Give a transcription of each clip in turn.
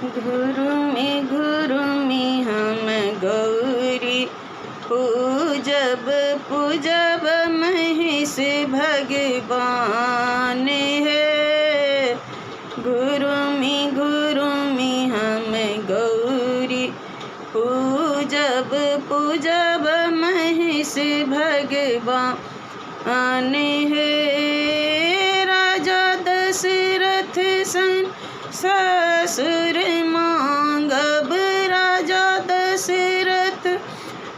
गुरु में हम गौरी पूजब पूजब महेश भगवान है। गुरु में हम गौरी पूजब पूजब महेश भगवान है। राजा दशरथ सन ससुर मांगब, राजा दशरथ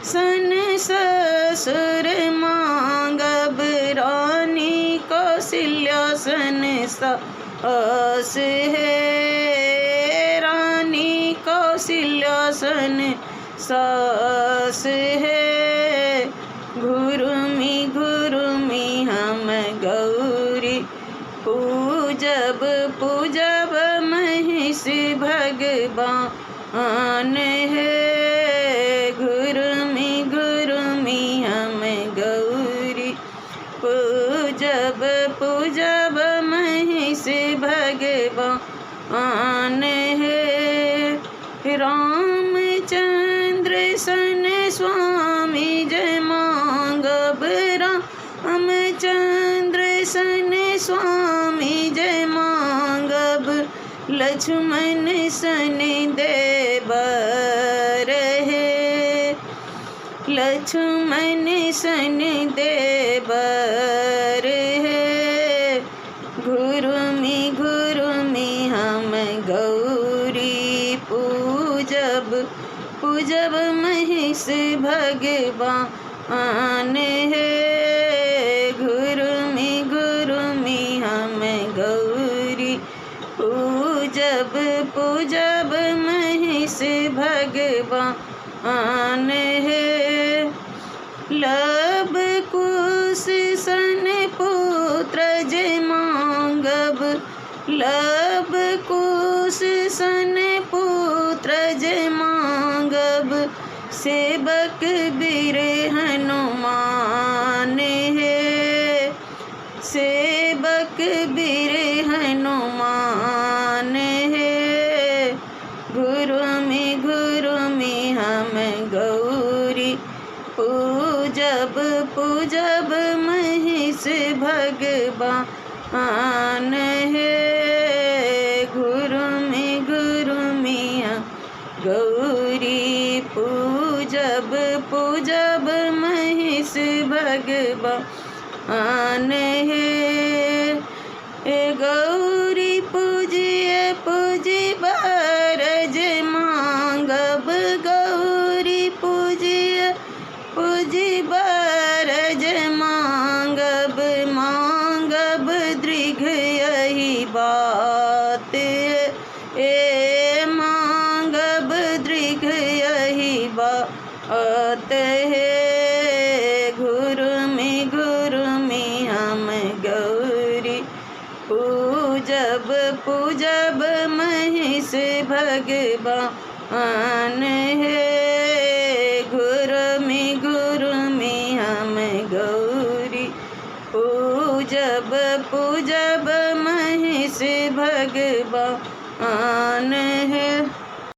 सन ससुर मांगब, रानी कौशल्या सन सास है। रानी कौशल्या सन सास है। गुरु में हम गौरी पूजब पूजब महेश भगवान है। गुरु में हम गौरी पूजब पूजब महेश भगवान है। रामचंद्र सन स्वामी जय मांगब, रामचंद्र सन स्वामी जय मांगब, लक्ष्मण सन देवर है। लक्ष्मण सन देवर है। गुरु में हम गौरी पूजब पूजब महेश भगवान है। गुरु में हम गौरी पूजब पूजब महेश भगवान है। लब कुश सन पुत्र जय मांगब, लब कुश सन पुत्र जय मांगब, सेवक वीर हनुमान है। सेवक वीर हनुमान है। गुरु में हम गौरी पूजब पूजब महेश भगवान है। गुरु में हम गौरी पूजब पूजब महेश भगवान है। गौरी पूजिए पूजी बरज मांगब, गौरी पूजिए पूजी बरज मांगब, मांगब दीर्घ यही बात ए मांगब दीर्घ यही बात है। गुरु में हम गौरी पूजब पूजब महेश भगवान है।